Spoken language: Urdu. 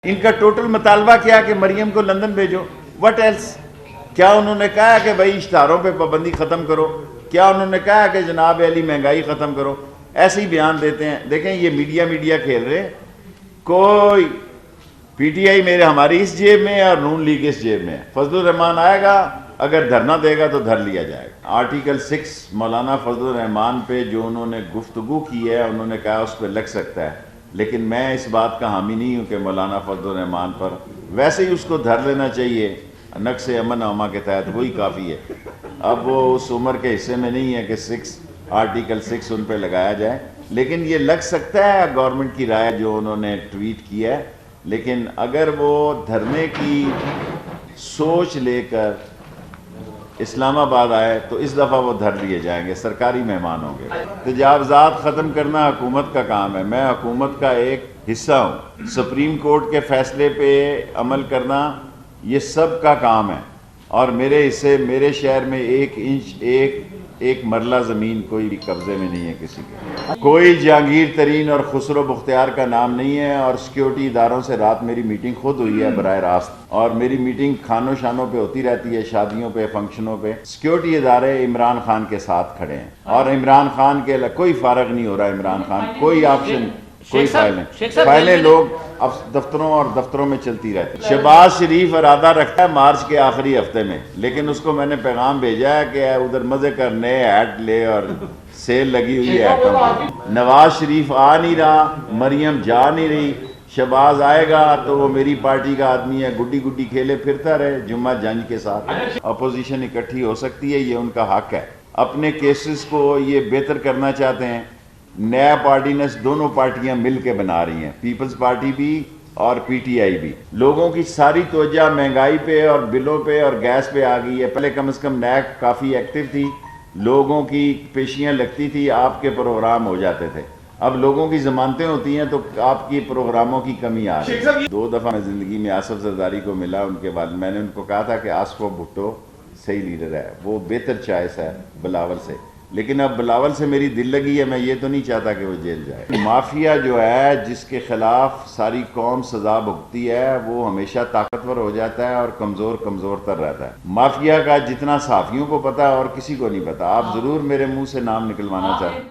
ان کا ٹوٹل مطالبہ کیا کہ مریم کو لندن بھیجو. What else? کیا انہوں نے کہا کہ بھائی اشتہاروں پہ پابندی ختم کرو؟ کیا انہوں نے کہا کہ جناب علی مہنگائی ختم کرو؟ ایسے ہی بیان دیتے ہیں. دیکھیں یہ میڈیا کھیل رہے. کوئی پی ٹی آئی ہماری اس جیب میں ہے اور نون لیگ اس جیب میں ہے. فضل الرحمان آئے گا، اگر دھرنا دے گا تو دھر لیا جائے گا. آرٹیکل 6 مولانا فضل الرحمان پہ جو انہوں نے گفتگو کی ہے، انہوں نے کہا اس پہ لگ سکتا ہے، لیکن میں اس بات کا حامی نہیں ہوں کہ مولانا فضل الرحمان پر ویسے ہی اس کو دھر لینا چاہیے. نقص امن اما کے تحت وہی کافی ہے. اب وہ اس عمر کے حصے میں نہیں ہے کہ آرٹیکل 6 ان پہ لگایا جائے، لیکن یہ لگ سکتا ہے گورنمنٹ کی رائے جو انہوں نے ٹویٹ کیا ہے. لیکن اگر وہ دھرنے کی سوچ لے کر اسلام آباد آئے تو اس دفعہ وہ دھر لیے جائیں گے، سرکاری مہمان ہوں گے. تجاوزات ختم کرنا حکومت کا کام ہے، میں حکومت کا ایک حصہ ہوں. سپریم کورٹ کے فیصلے پہ عمل کرنا یہ سب کا کام ہے، اور میرے حصے، میرے شہر میں 1 انچ ایک مرلہ زمین کوئی بھی قبضے میں نہیں ہے کسی کے. کوئی جہانگیر ترین اور خسرو بختیار کا نام نہیں ہے. اور سیکیورٹی اداروں سے رات میری میٹنگ خود ہوئی ہے براہ راست، اور میری میٹنگ کھانوں شانوں پہ ہوتی رہتی ہے، شادیوں پہ، فنکشنوں پہ. سیکیورٹی ادارے عمران خان کے ساتھ کھڑے ہیں، اور عمران خان کے کوئی فارغ نہیں ہو رہا. عمران خان کوئی آپشن، کوئی فائلیں لوگ اب دفتروں میں چلتی رہتی. شہباز شریف ارادہ رکھتا ہے مارچ کے آخری ہفتے میں، لیکن اس کو میں نے پیغام بھیجا ہے کہ ادھر مزے کر، نئے ہیٹ لے، اور سیل لگی ہوئی ہے. نواز شریف آ نہیں رہا، مریم جا نہیں رہی. شہباز آئے گا تو وہ میری پارٹی کا آدمی ہے، گڈی کھیلے پھرتا رہے جمعہ جنج کے ساتھ. اپوزیشن اکٹھی ہو سکتی ہے، یہ ان کا حق ہے. اپنے کیسز کو یہ بہتر کرنا چاہتے ہیں. نیا پارٹینس دونوں پارٹیاں مل کے بنا رہی ہیں، پیپلز پارٹی بھی اور پی ٹی آئی بھی. لوگوں کی ساری توجہ مہنگائی پہ اور بلوں پہ اور گیس پہ آ گئی ہے. پہلے کم از کم نیک کافی ایکٹیو تھی، لوگوں کی پیشیاں لگتی تھی، آپ کے پروگرام ہو جاتے تھے. اب لوگوں کی ضمانتیں ہوتی ہیں تو آپ کی پروگراموں کی کمی آ رہی ہے. 2 دفعہ میں زندگی میں آصف زرداری کو ملا. ان کے بعد میں نے ان کو کہا تھا کہ آصف بھٹو صحیح لیڈر ہے، وہ بہتر چوائس ہے بلاول سے. لیکن اب بلاول سے میری دل لگی ہے، میں یہ تو نہیں چاہتا کہ وہ جیل جائے. مافیا جو ہے، جس کے خلاف ساری قوم سزا بھگتی ہے، وہ ہمیشہ طاقتور ہو جاتا ہے اور کمزور تر رہتا ہے. مافیا کا جتنا صحافیوں کو پتا ہے اور کسی کو نہیں پتا. آپ ضرور میرے منہ سے نام نکلوانا چاہتے ہیں.